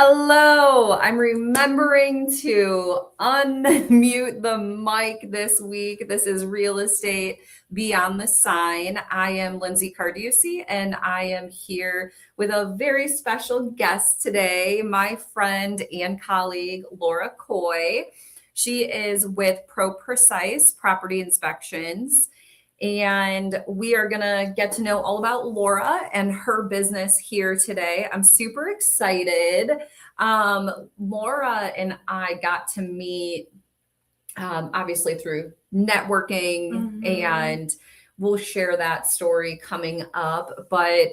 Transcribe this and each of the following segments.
Hello. I'm remembering to unmute the mic this week. This is Real Estate Beyond the Sign. I am Lindsay Carducci, and I am here with a very special guest today, my friend and colleague, Laura Coy. She is with ProPrecise Property Inspections. And we are going to get to know all about Laura and her business here today. I'm super excited. Laura and I got to meet obviously through networking, and we'll share that story coming up. But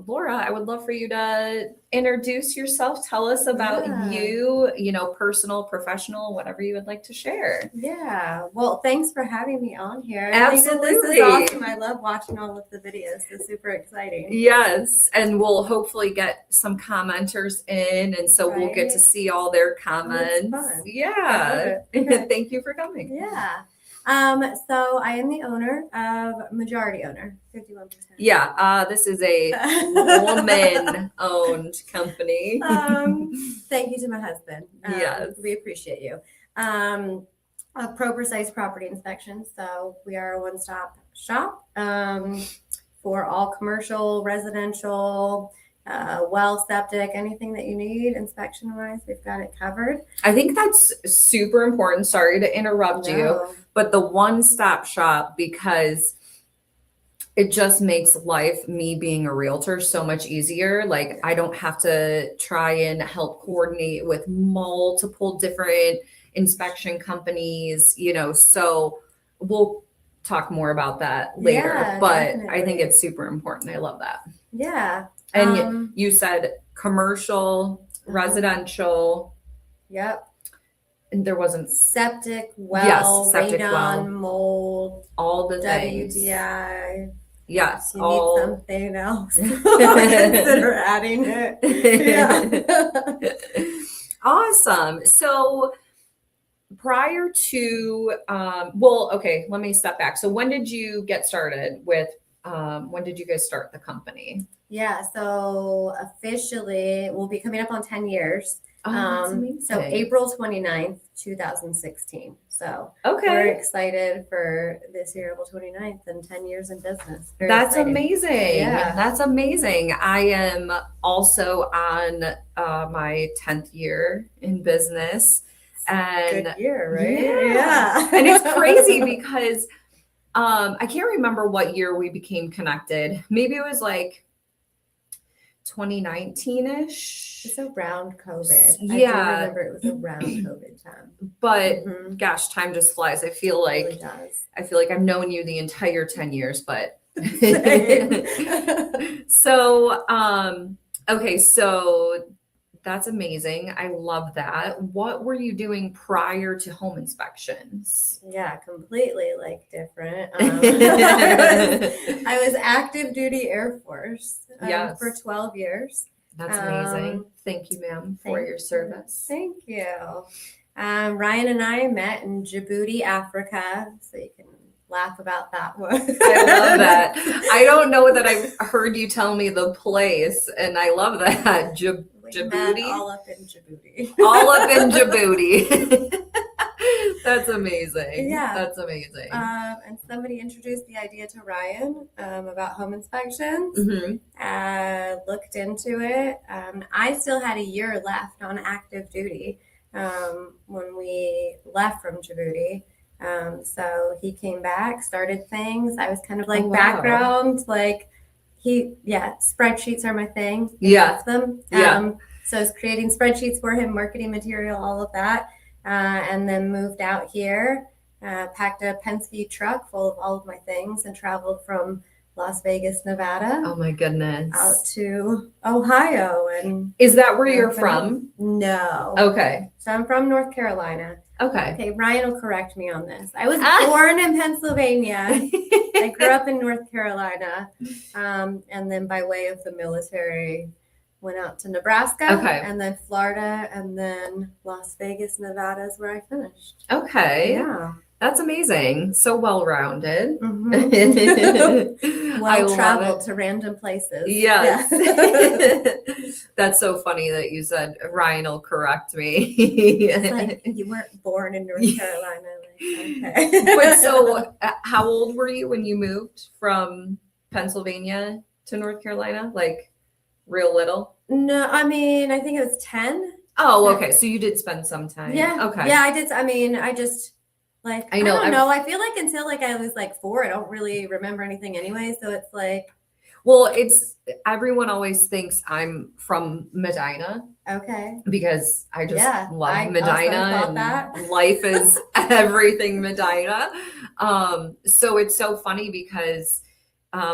Laura, I would love for you to introduce yourself. Tell us about you, personal, professional, whatever you would like to share. Yeah. Well, thanks for having me on here. Absolutely. This is awesome. I love watching all of the videos. It's super exciting. Yes. And we'll hopefully get some commenters in. And so we'll get to see all their comments. Fun. Yeah. Okay. Thank you for coming. Yeah. So I am the majority owner, 51%. Yeah. This is a woman-owned company. Thank you to my husband. Yes. We appreciate you. ProPrecise Property Inspections. So we are a one-stop shop for all commercial, residential, well, septic, anything that you need inspection-wise, we've got it covered. I think that's super important. Sorry to interrupt you, but the one-stop shop, because it just makes life, me being a realtor, so much easier. Like, I don't have to try and help coordinate with multiple different inspection companies, so we'll talk more about that later. Yeah, but definitely. I think it's super important. I love that. Yeah. And you said commercial, residential. Yep. And there wasn't septic, well, septic, radon, mold, all the things. WDI. Yes. You need something else. Consider adding it. Yeah. Awesome. So prior to, let me step back. So when did you get started with, when did you guys start the company? Yeah. So officially we'll be coming up on 10 years. That's amazing. So April 29th, 2016. So okay, we're excited for this year, April 29th, and 10 years in business. That's amazing. Yeah. That's amazing. I am also on my 10th year in business. And good year, right? Yeah. And it's crazy because I can't remember what year we became connected. Maybe it was like 2019-ish. It's around COVID. Yeah. I do remember it was around COVID time. But gosh, time just flies. I feel like it really does. I feel like I've known you the entire 10 years, but so okay, so that's amazing. I love that. What were you doing prior to home inspections? Yeah, completely different. I was active duty Air Force for 12 years. That's amazing. Thank you, ma'am, for your service. Thank you. Ryan and I met in Djibouti, Africa, so you can laugh about that one. I love that. I don't know that I've heard you tell me the place, and I love that. Djibouti? All up in Djibouti. All up in Djibouti. That's amazing. Yeah. That's amazing. And somebody introduced the idea to Ryan about home inspections. Looked into it. I still had a year left on active duty when we left from Djibouti. So he came back, started things. I was kind of background, spreadsheets are my thing. Yeah. Them. So I was creating spreadsheets for him, marketing material, all of that. And then moved out here, packed a Penske truck full of all of my things and traveled from Las Vegas, Nevada. Oh my goodness. Out to Ohio. And is that where you're from? No. Okay. So I'm from North Carolina. Okay. Ryan will correct me on this. I was born in Pennsylvania. I grew up in North Carolina. And then by way of the military, went out to Nebraska, and then Florida, and then Las Vegas, Nevada is where I finished. Okay. Yeah. That's amazing. So well-rounded. Mhm. I Well love traveled it. to random places. Yes. Yeah. That's so funny that you said Ryan will correct me. It's like you weren't born in North Carolina. Like, okay. But so, how old were you when you moved from Pennsylvania to North Carolina? Like, real little? No, I mean, I think it was 10. Oh, okay. So you did spend some time. Yeah. Okay. Yeah, I did. I mean, I just like, I I know. don't know. I feel like until like I was like 4, I don't really remember anything anyway. So it's like, Well, it's everyone always thinks I'm from Medina okay. because I just Yeah, love I Medina also thought and that. life is everything Medina. So it's so funny because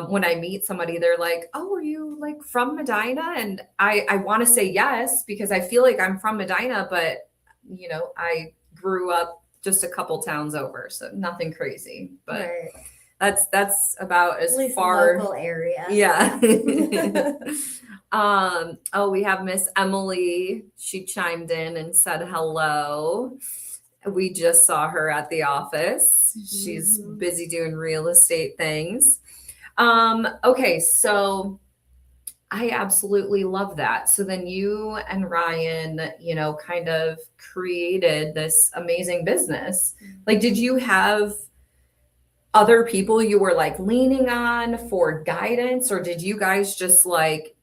when I meet somebody, they're like, "Oh, are you like from Medina?" And I want to say yes because I feel like I'm from Medina, but I grew up just a couple towns over, so nothing crazy. But Right. that's about At as least far. local area. Yeah. Yeah. Oh, we have Miss Emily. She chimed in and said hello. We just saw her at the office. She's Mhm. busy doing real estate things. Okay, so I absolutely love that. So then you and Ryan, kind of created this amazing business. Like, did you have other people you were like leaning on for guidance, or did you guys just like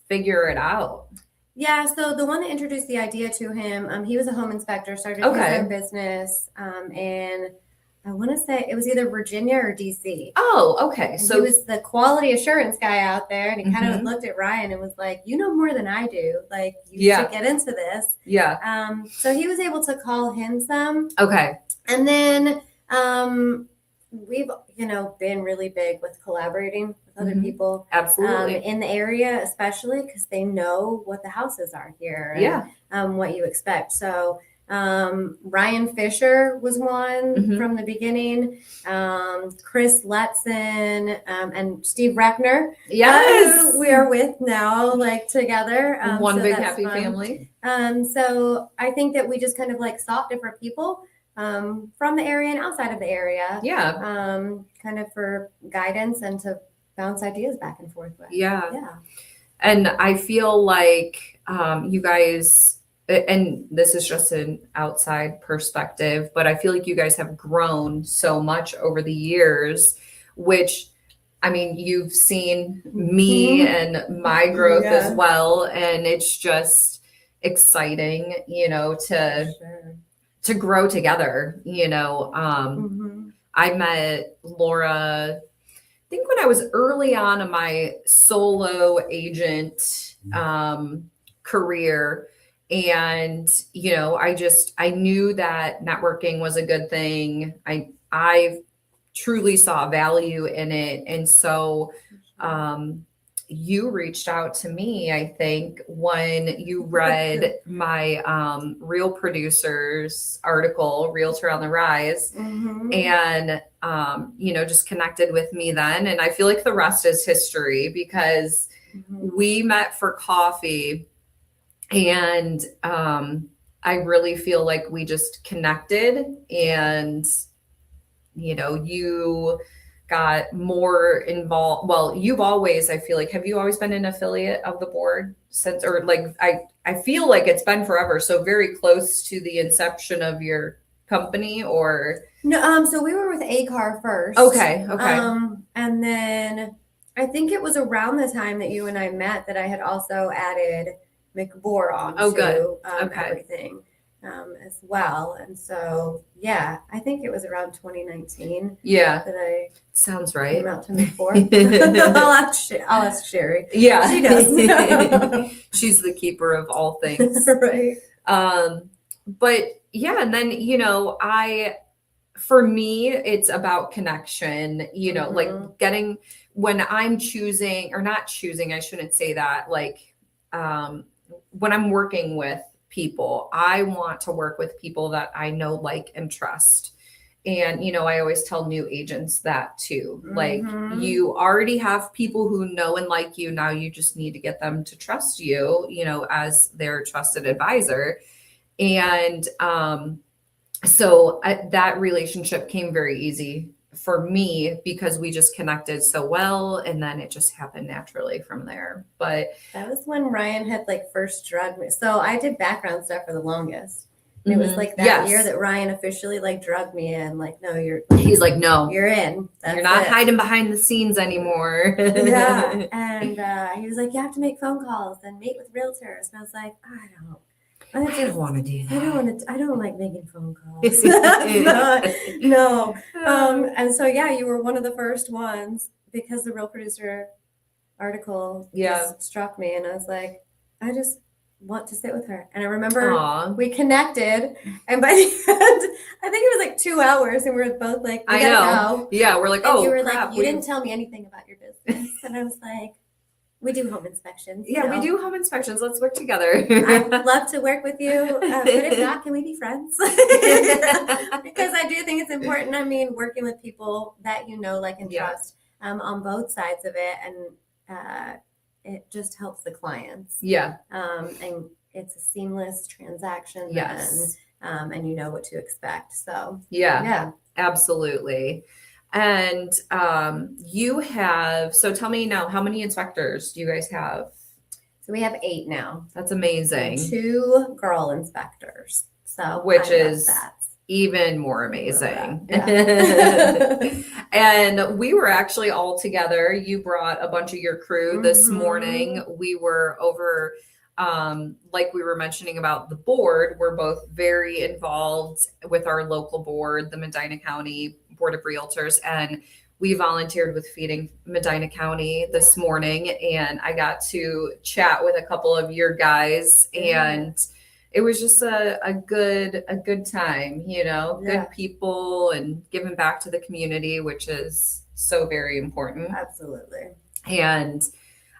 figure it out? Yeah, so the one that introduced the idea to him, he was a home inspector, started his Okay. own business, and I want to say it was either Virginia or DC. Oh, okay. And So he was the quality assurance guy out there, and he kind of Mhm. looked at Ryan and was like, "You know more than I do. Like, you Yeah. should get into this." Yeah. So he was able to call him some, Okay. and then we've been really big with collaborating with other Mhm. people Absolutely. in the area, especially because they know what the houses are here and Yeah. what you expect. So Ryan Fisher was one Mhm. from the beginning. Chris Letson and Steve Reckner, Yes. who we are with now, like together. One So big that's happy fun. family. So I think that we just kind of like sought different people from the area and outside of the area, Yeah. kind of for guidance and to bounce ideas back and forth with. Yeah. Yeah. And I feel like you guys, and this is just an outside perspective, but I feel like you guys have grown so much over the years, which I mean, you've seen me and my growth as Yeah. well. And it's just exciting, Sure. to grow together. Mm-hmm. I met Laura, I think when I was early on in my solo agent career. And, I knew that networking was a good thing. I truly saw value in it. And so, you reached out to me, I think, when you read my Real Producers article, Realtor on the Rise, Mm-hmm. and just connected with me then. And I feel like the rest is history because Mm-hmm. we met for coffee, and I really feel like we just connected, and you got more involved. Well, you've always, I feel like, have you always been an affiliate of the board since, or like, I feel like it's been forever. So very close to the inception of your company, or? No, so we were with ACAR first. Okay. And then I think it was around the time that you and I met that I had also added McBohr onto good. Okay. everything as well. And so, yeah, I think it was around 2019 Yeah. that I Sounds right. came out to McBohr. I'll ask Sherry. Yeah. She does. She's the keeper of all things. Right. But yeah, and then, for me, it's about connection, like getting, when I'm choosing, or not choosing, I shouldn't say that, like, when I'm working with people, I want to work with people that I know, like, and trust. And, I always tell new agents that too. Like, you already have people who know and like you. Now you just need to get them to trust you, as their trusted advisor. And So that relationship came very easy for me because we just connected so well, and then it just happened naturally from there. But That was when Ryan had like first drugged me. So I did background stuff for the longest. And it was like that year that Ryan officially like drugged me in. Like, no, he's like, no, you're in. You're not hiding behind the scenes anymore. Yeah. And he was like, you have to make phone calls and meet with realtors. And I was like, I don't want to do that. I don't like making phone calls. No. And so, yeah, you were one of the first ones because the Real Producer article just struck me. And I was like, I just want to sit with her. And I remember we connected. And by the end, I think it was like 2 hours. And we were both like, we gotta go. Yeah, we're like, and you were like, you didn't tell me anything about your business. And I was like, we do home inspections. Yeah, we do home inspections. Let's work together. I'd love to work with you. But if not, can we be friends? Because I do think it's important. I mean, working with people that you know, like, and trust on both sides of it. And it just helps the clients. Yeah. And it's a seamless transaction. Yes. And you know what to expect. So, yeah, absolutely. And you have, so tell me now, how many inspectors do you guys have? So we have 8 now. That's amazing. And 2 girl inspectors. So which is even more amazing. And we were actually all together. You brought a bunch of your crew this morning. We were over, like we were mentioning about the board, we're both very involved with our local board, the Medina County Board of Realtors, and we volunteered with Feeding Medina County this morning, and I got to chat with a couple of your guys, and it was just a good time, you know, good people and giving back to the community, which is so very important. Absolutely. And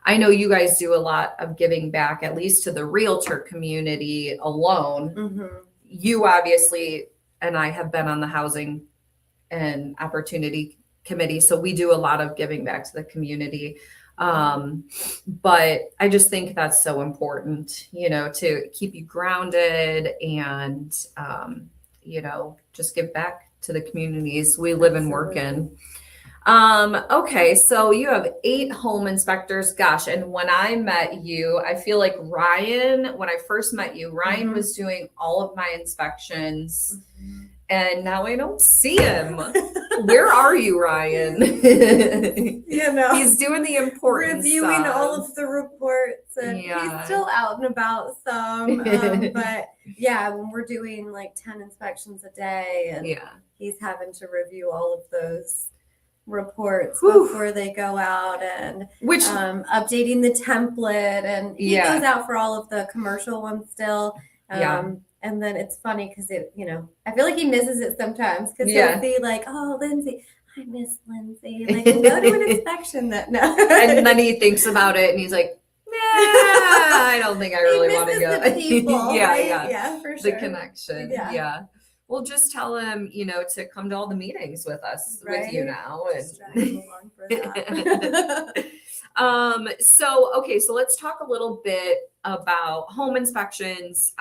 I know you guys do a lot of giving back, at least to the realtor community alone. You obviously, and I have been on the Housing and Opportunity Committee, so we do a lot of giving back to the community. But I just think that's so important, you know, to keep you grounded and, you know, just give back to the communities we live and work in. Okay, so you have 8 home inspectors. Gosh, and when I met you, I feel like Ryan, when I first met you, Ryan was doing all of my inspections. And now I don't see him. Where are you, Ryan? You know, he's doing the important reviewing stuff. all of the reports, and he's still out and about some. But yeah, when we're doing like 10 inspections a day, and he's having to review all of those reports before they go out, and updating the template, and he goes out for all of the commercial ones still. And then it's funny because you know, I feel like he misses it sometimes because he'll see like, oh, Lindsay, I miss Lindsay. Like, go to an inspection that and then he thinks about it and he's like, nah, I don't think I really want to go. The people, yeah, for sure. The connection, yeah. Well, just tell him, you know, to come to all the meetings with us, with you now. Just drag him along for that. So let's talk a little bit about home inspections.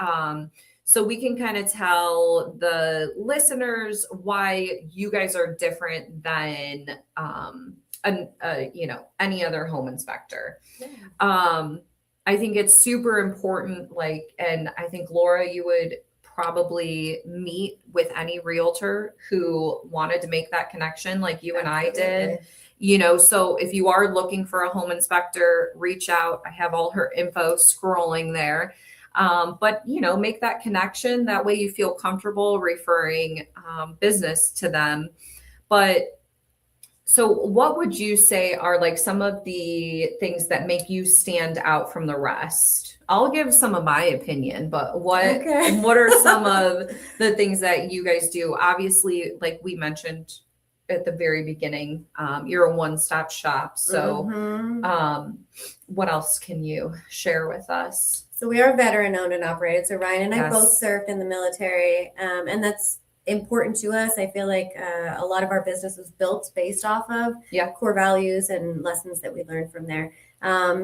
So we can kind of tell the listeners why you guys are different than, you know, any other home inspector. I think it's super important, like, and I think Laura, you would probably meet with any realtor who wanted to make that connection like you and I did. You know, so if you are looking for a home inspector, reach out. I have all her info scrolling there. But, you know, make that connection. That way you feel comfortable referring business to them. But so what would you say are like some of the things that make you stand out from the rest? I'll give some of my opinion, but what are some of the things that you guys do? Obviously, like we mentioned at the very beginning, you're a one-stop shop. So what else can you share with us? So we are veteran owned and operated. So Ryan and I both served in the military, and that's important to us. I feel like a lot of our business was built based off of core values and lessons that we learned from there.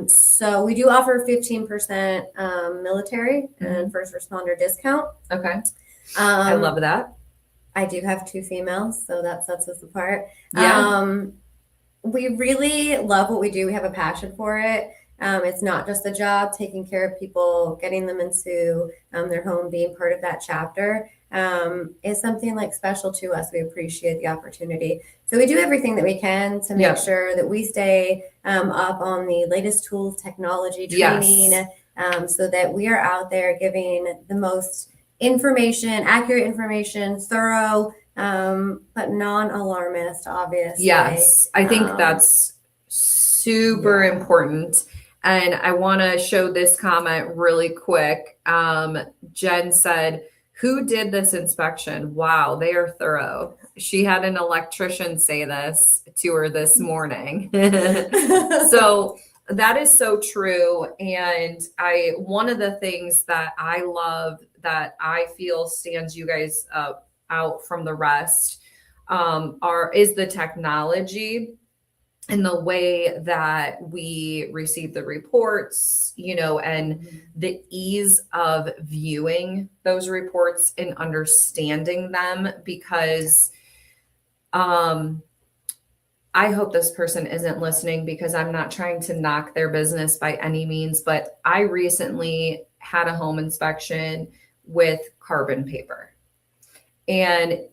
So we do offer 15% military and first responder discount. Okay. I love that. I do have 2 females, so that sets us apart. Yeah. We really love what we do. We have a passion for it. It's not just a job, taking care of people, getting them into their home, being part of that chapter is something like special to us. We appreciate the opportunity. So we do everything that we can to make sure that we stay up on the latest tools, technology, training, so that we are out there giving the most information, accurate information, thorough, but non-alarmist, obviously. Yes, I think that's super important. And I want to show this comment really quick. Jen said, "Who did this inspection? Wow, they are thorough." She had an electrician say this to her this morning. So that is so true. And one of the things that I love that I feel stands you guys out from the rest is the technology and the way that we receive the reports, and the ease of viewing those reports and understanding them, because I hope this person isn't listening, because I'm not trying to knock their business by any means, but I recently had a home inspection with carbon paper. And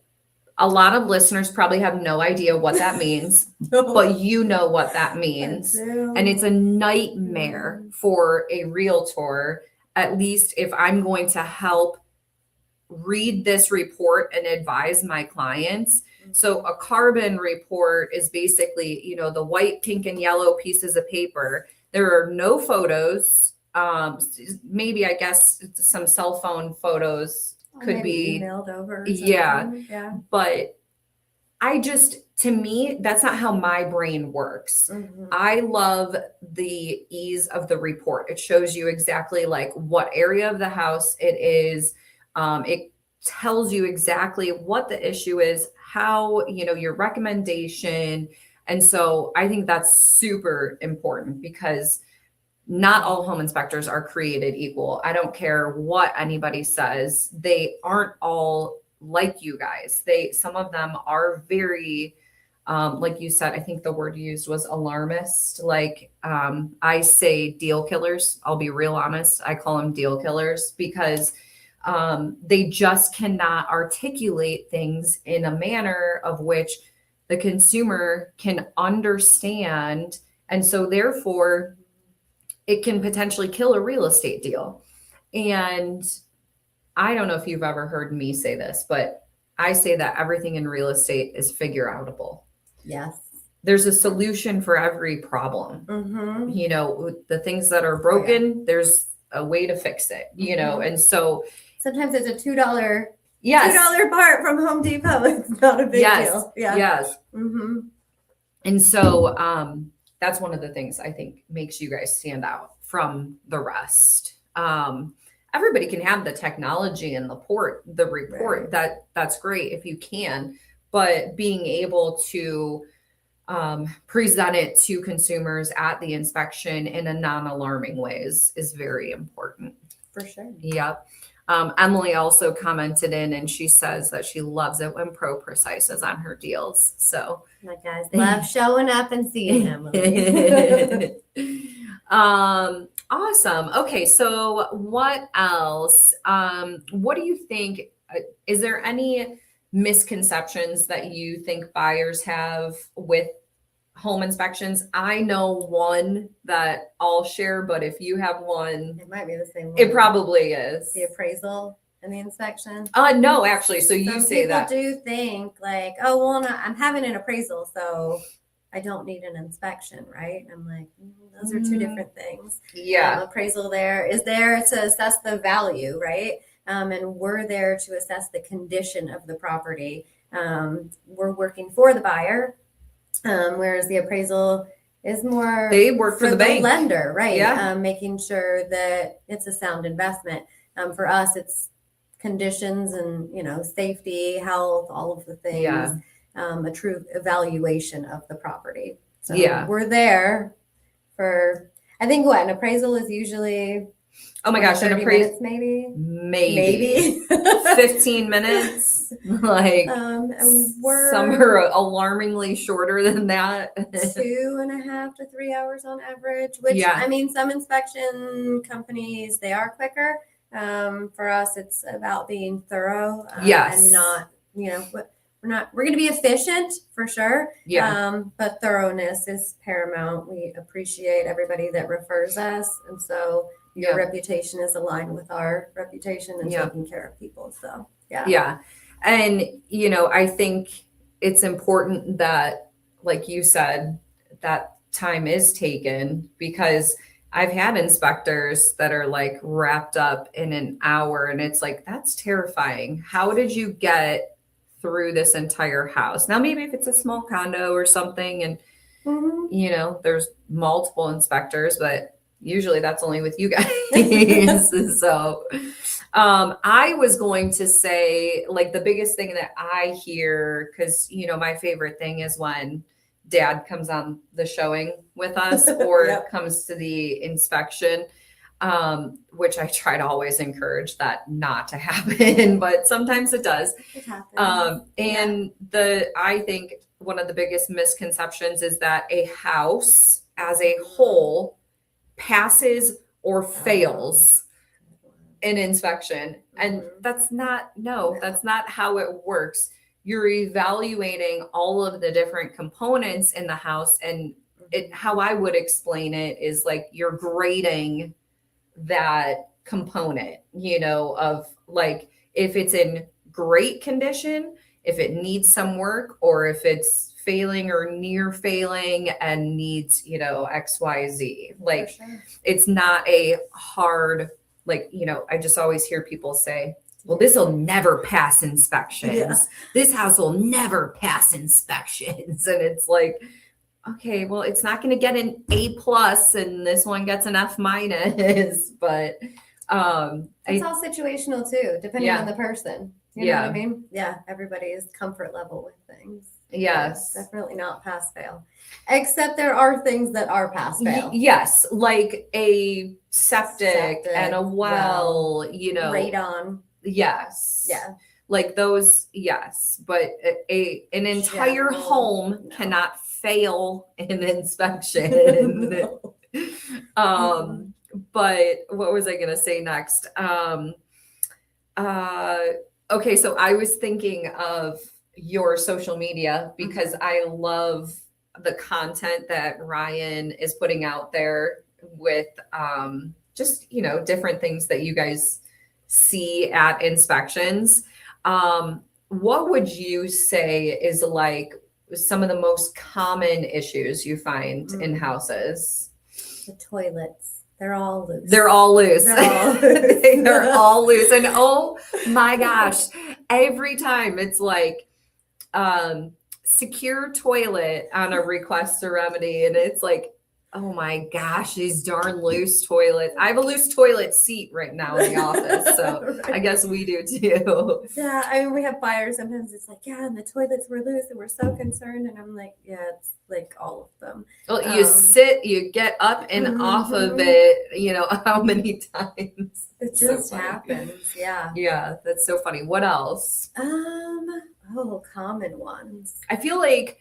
a lot of listeners probably have no idea what that means, but you know what that means. And it's a nightmare for a realtor, at least if I'm going to help read this report and advise my clients. So a carbon report is basically, the white, pink, and yellow pieces of paper. There are no photos. Maybe, I guess, some cell phone photos could be emailed over. Yeah. But to me, that's not how my brain works. I love the ease of the report. It shows you exactly like what area of the house it is. It tells you exactly what the issue is, how, your recommendation. And so I think that's super important, because not all home inspectors are created equal. I don't care what anybody says. They aren't all like you guys. Some of them are very, like you said, I think the word you used was alarmist. Like, I say deal killers. I'll be real honest. I call them deal killers, because they just cannot articulate things in a manner of which the consumer can understand. And so therefore, it can potentially kill a real estate deal. And I don't know if you've ever heard me say this, but I say that everything in real estate is figure outable. Yes. There's a solution for every problem. The things that are broken, there's a way to fix it, and so sometimes it's a $2 part from Home Depot. It's not a big deal. Yes. And so that's one of the things I think makes you guys stand out from the rest. Everybody can have the technology and the report. That's great if you can, but being able to present it to consumers at the inspection in a non-alarming ways is very important. For sure. Yep. Emily also commented in, and she says that she loves it when ProPrecise is on her deals. So my guys love showing up and seeing Emily. Awesome. Okay, so what else? What do you think? Is there any misconceptions that you think buyers have with home inspections? I know one that I'll share, but if you have one, it might be the same one. It probably is. The appraisal and the inspection. No, actually. So you say that. People do think like, oh, well, no, I'm having an appraisal, so I don't need an inspection, right? I'm like, those are two different things. Yeah. Appraisal is there to assess the value, right? And we're there to assess the condition of the property. We're working for the buyer. Whereas the appraisal is more they work for the bank lender, right? Yeah. Making sure that it's a sound investment. For us, it's conditions and safety, health, all of the things. Yeah. A true evaluation of the property. So we're there for. I think an appraisal is usually. Oh my gosh, an appraisal maybe 15 minutes. hours. Like And some are alarmingly shorter than that. 2.5 to 3 hours on average, which I mean, some inspection companies, they are quicker. For us, it's about being thorough and not, we're going to be efficient for sure. But thoroughness is paramount. We appreciate everybody that refers us. And so your reputation is aligned with our reputation and taking care of people. So, yeah. And, I think it's important that, like you said, that time is taken, because I've had inspectors that are like wrapped up in an hour, and it's like, that's terrifying. How did you get through this entire house? Now, maybe if it's a small condo or something and, there's multiple inspectors, but usually that's only with you guys. So, I was going to say, like, the biggest thing that I hear, because, my favorite thing is when Dad comes on the showing with us or comes to the inspection, which I try to always encourage that not to happen, but sometimes it does. It happens. And I think one of the biggest misconceptions is that a house as a whole passes or fails an inspection. And that's not how it works. You're evaluating all of the different components in the house, and how I would explain it is like you're grading that component, of like if it's in great condition, if it needs some work, or if it's failing or near failing and needs, XYZ. Like, it's not a hard, like, I just always hear people say, well, this will never pass inspections. This house will never pass inspections. And it's like, okay, well, it's not going to get an A+ and this one gets an F-. But it's all situational too, depending on the person. You know what I mean? Yeah, everybody's comfort level with things. Yes. Definitely not pass fail. Except there are things that are pass fail. Yes, like a septic and a well, radon. Yes. Yeah. Like those, yes. But an entire home cannot fail an inspection. But what was I gonna say next? Okay, so I was thinking of your social media, because I love the content that Ryan is putting out there with just, different things that you guys see at inspections. What would you say is like some of the most common issues you find in houses? The toilets. They're all loose. They're all loose. They're all loose. They're all loose. And oh my gosh, every time it's like secure toilet on a request to remedy. And it's like, oh my gosh, these darn loose toilets. I have a loose toilet seat right now in the office. So I guess we do too. Yeah, I mean, we have buyers. Sometimes it's like, and the toilets were loose and we're so concerned. And I'm like, yeah, it's like all of them. Well, you sit, you get up and off of it, how many times? It just happens. Yeah. Yeah, that's so funny. What else? Common ones. I feel like,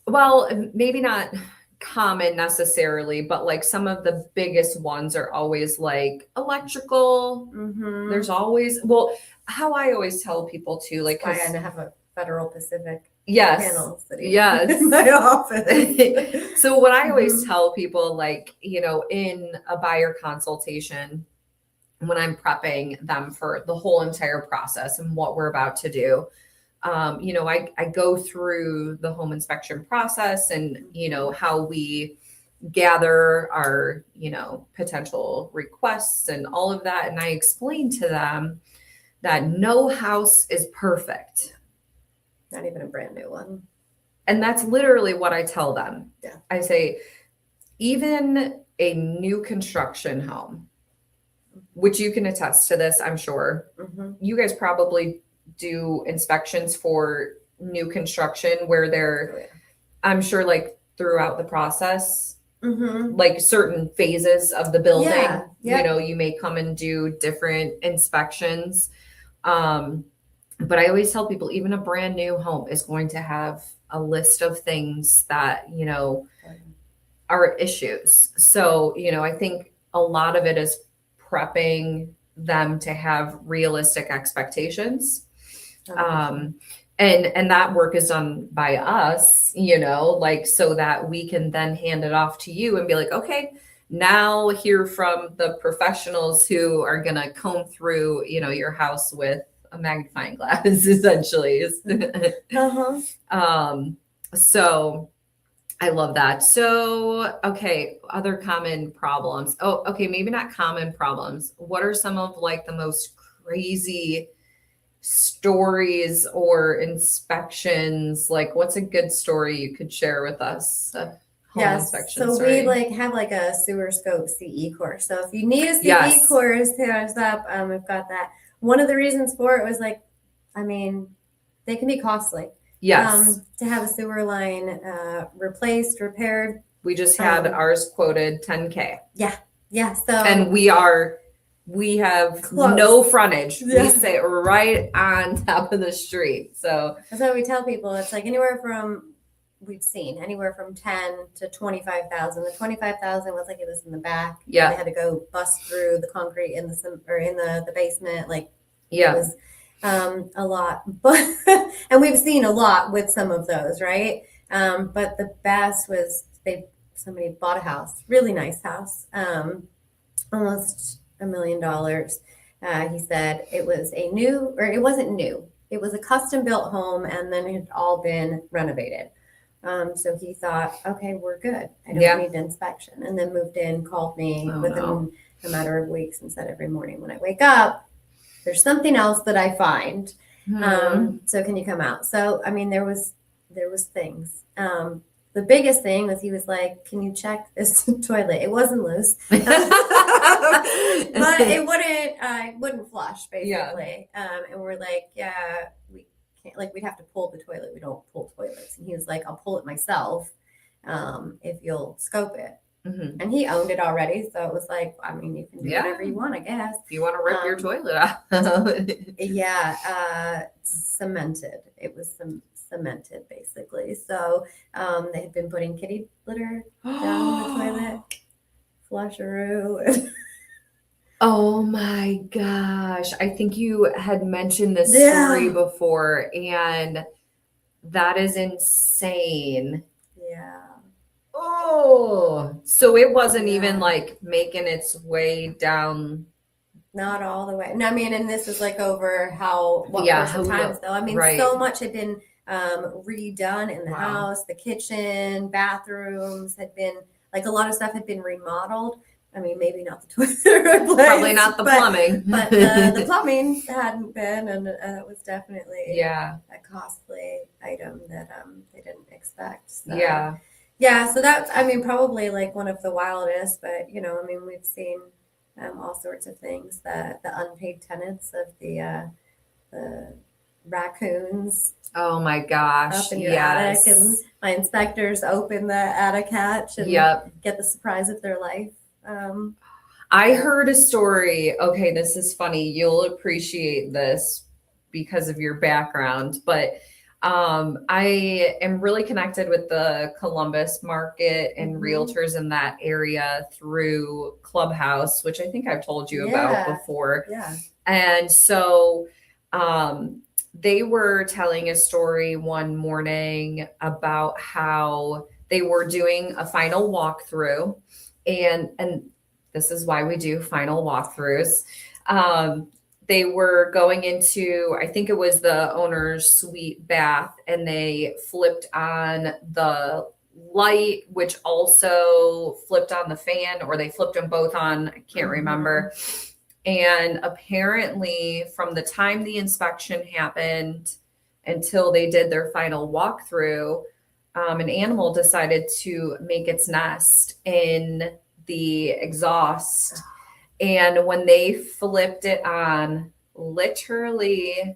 well, maybe not common necessarily, but like some of the biggest ones are always like electrical. There's always, how I always tell people too, like, I have a Federal Pacific panel in my office. So what I always tell people, like, in a buyer consultation, when I'm prepping them for the whole entire process and what we're about to do, I go through the home inspection process and, how we gather our, potential requests and all of that. And I explain to them that no house is perfect. Not even a brand new one. And that's literally what I tell them. Yeah. I say, even a new construction home, which you can attest to this, I'm sure. You guys probably do inspections for new construction where they're, I'm sure, like throughout the process, like certain phases of the building, you may come and do different inspections. But I always tell people, even a brand new home is going to have a list of things that, are issues. So, I think a lot of it is prepping them to have realistic expectations. And that work is done by us, like so that we can then hand it off to you and be like, okay, now hear from the professionals who are going to comb through, your house with a magnifying glass, essentially. So I love that. So, okay, other common problems. Oh, okay, maybe not common problems. What are some of like the most crazy stories or inspections? Like, what's a good story you could share with us? Inspection so story. we have a sewer scope CE course. So if you need a CE Yes. course, hit us up. We've got that. One of the reasons for it was they can be costly. Yes. To have a sewer line replaced, repaired. We just had ours quoted $10K. Yeah. So And we have close. No frontage. Yeah. We sit right on top of the street. So that's what we tell people. It's like we've seen anywhere from 10 to 25,000. The 25,000 was like it was in the back. Yeah. They had to go bust through the concrete in the basement. Yeah. It was a lot, but and we've seen a lot with some of those, right? But the best was somebody bought a house, really nice house, almost $1 million. He said it wasn't new. It was a custom built home, and then it had all been renovated. So he thought, okay, we're good. I don't need an inspection. And then moved in, called me within a matter of weeks, and said every morning when I wake up, there's something else that I find. So can you come out? So, there was things. The biggest thing was he was like, can you check this toilet? It wasn't loose, but it wouldn't flush basically. And we're like, yeah, we can't, we'd have to pull the toilet. We don't pull toilets. And he was like, I'll pull it myself if you'll scope it. Mm-hmm. And he owned it already. So it was like, you can do whatever you want, I guess. If you want to rip your toilet out. Cemented. It was cemented basically. So they had been putting kitty litter down in the toilet. Flusheroo. Oh my gosh. I think you had mentioned this story before, and that is insane. Yeah. Oh, so it wasn't even making its way down. Not all the way. And this is over times though. Right. So much had been redone in the house. The kitchen, bathrooms had been a lot of stuff had been remodeled. Maybe not the toilet. Probably not the plumbing. But the plumbing hadn't been, and it was definitely a costly item that they didn't expect. So. Yeah, so that's, probably one of the wildest, but, we've seen all sorts of things, the unpaid tenants of the raccoons. Oh my gosh. Up in your attic, and my inspectors open the attic hatch and get the surprise of their life. I heard a story. Okay, this is funny. You'll appreciate this because of your background, but I am really connected with the Columbus market and realtors in that area through Clubhouse, which I think I've told you about before. Yeah. And so they were telling a story one morning about how they were doing a final walkthrough, and this is why we do final walkthroughs. They were going into, I think it was the owner's suite bath, and they flipped on the light, which also flipped on the fan, or they flipped them both on. I can't remember. And apparently from the time the inspection happened until they did their final walkthrough, an animal decided to make its nest in the exhaust. And when they flipped it on, literally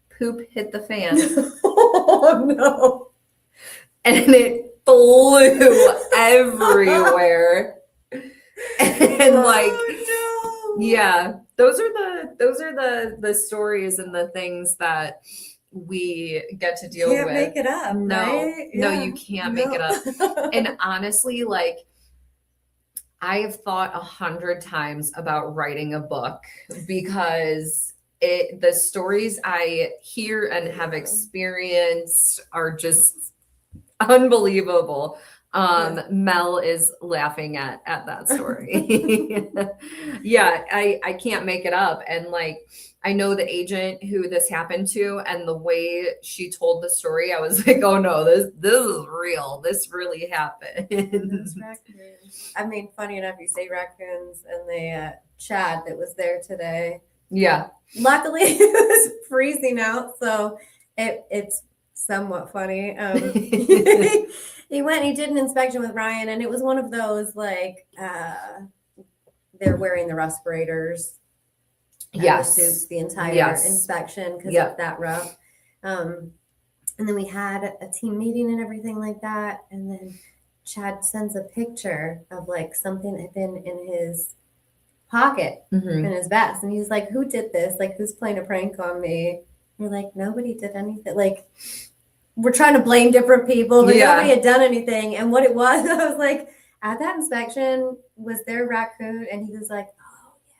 poop hit the fan. Oh no. And it flew everywhere. And those are the stories and the things that we get to deal Can't with. make it up, No, right? no, Yeah. you can't make it up. And honestly, like, I have thought 100 times about writing a book because the stories I hear and have experienced are just unbelievable. Mel is laughing at that story. Yeah, I can't make it up. And like, I know the agent who this happened to, and the way she told the story, I was like, oh no, this is real. This really happened. Those raccoons. I mean, funny enough, you say raccoons, and the Chad that was there today. Yeah. Luckily, it was freezing out, so it's somewhat funny. He went. He did an inspection with Ryan, and it was one of those like they're wearing the respirators, and the suits the entire inspection because it's that rough. And then we had a team meeting and everything like that, and then Chad sends a picture of like something that had been in his pocket in his vest, and he's like, "Who did this? Like, who's playing a prank on me?" We're like, "Nobody did anything." Like, we're trying to blame different people, but nobody had done anything. And what it was, I was like, at that inspection, was there a raccoon? And he was like, "Oh yeah."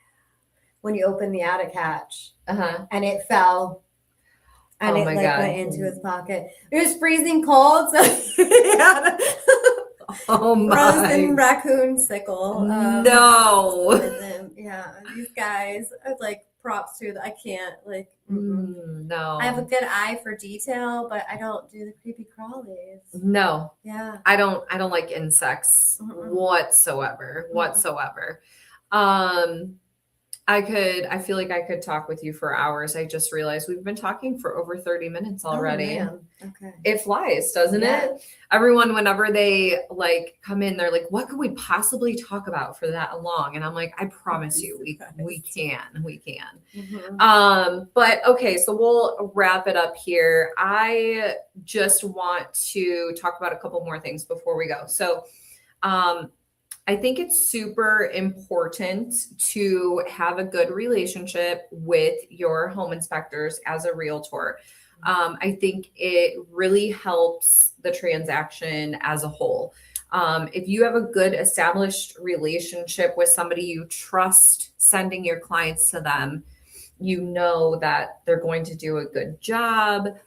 When you open the attic hatch, and it fell. And it like went into his pocket. It was freezing cold, so he had a frozen raccoon sickle. No. With him. Yeah, these guys are like props to that. I can't like. No. I have a good eye for detail, but I don't do the creepy crawlies. No. Yeah. I don't like insects whatsoever. I feel like I could talk with you for hours. I just realized we've been talking for over 30 minutes already. Oh, okay. It flies, doesn't it? Everyone, whenever they like come in, they're like, what could we possibly talk about for that long? And I'm like, I promise you, we can. But okay, so we'll wrap it up here. I just want to talk about a couple more things before we go. So, I think it's super important to have a good relationship with your home inspectors as a realtor. I think it really helps the transaction as a whole. If you have a good established relationship with somebody you trust sending your clients to them, you know that they're going to do a good job.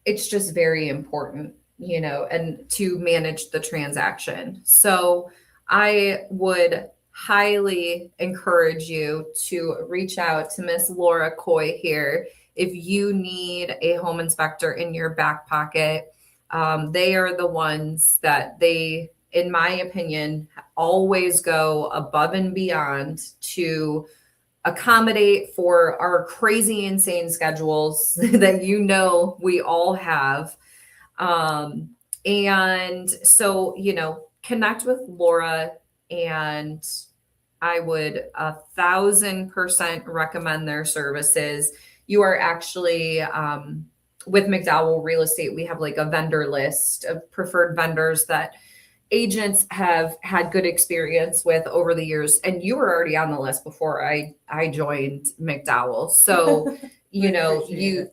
It's just very important, you know, and to manage the transaction. So I would highly encourage you to reach out to Miss Laura Coy here. If you need a home inspector in your back pocket, they are the ones that in my opinion, always go above and beyond to accommodate for our crazy, insane schedules that you know we all have. And so, you know, connect with Laura, and I would 1,000% recommend their services. You are actually, with McDowell Real Estate, we have like a vendor list of preferred vendors that agents have had good experience with over the years. And you were already on the list before I joined McDowell. So, you know, you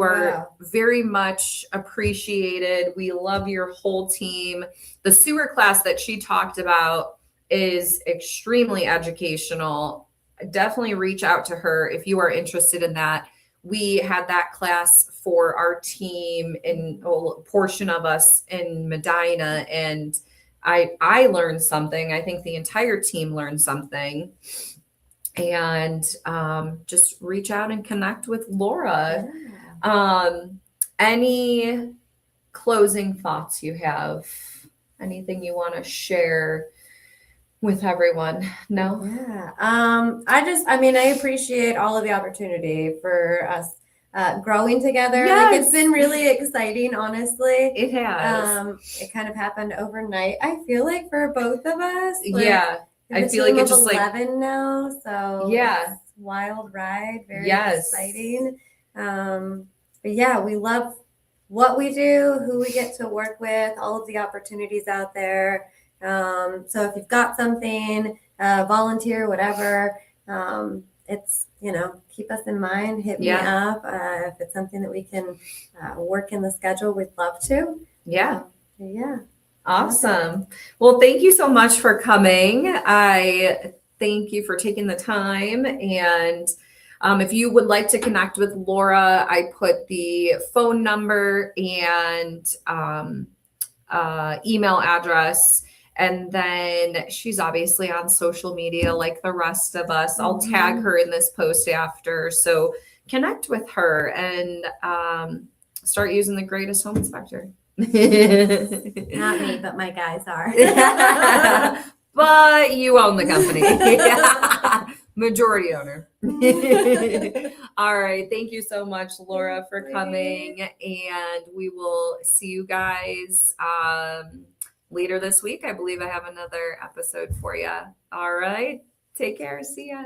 are very much appreciated. We love your whole team. The sewer class that she talked about is extremely educational. Definitely reach out to her if you are interested in that. We had that class for our team and a portion of us in Medina, and I learned something. I think the entire team learned something. And just reach out and connect with Laura. Any closing thoughts you have? Anything you want to share with everyone? No? Yeah. I appreciate all of the opportunity for us growing together. Yes. Like, it's been really exciting, honestly. It has. It kind of happened overnight, I feel like, for both of us. I feel like it's just 11 now, so it's wild ride, very exciting. But yeah, we love what we do, who we get to work with, all of the opportunities out there. So if you've got something volunteer, whatever. It's, keep us in mind, hit me up. If it's something that we can work in the schedule, we'd love to. Yeah. Yeah. Awesome. Well, thank you so much for coming. I thank you for taking the time. And if you would like to connect with Laura, I put the phone number and email address. And then she's obviously on social media like the rest of us. I'll tag her in this post after. So connect with her and start using the greatest home inspector. Not me, but my guys are. But you own the company. Majority owner. All right. Thank you so much, Laura, for coming. And we will see you guys later this week. I believe I have another episode for you. All right. Take care. See ya.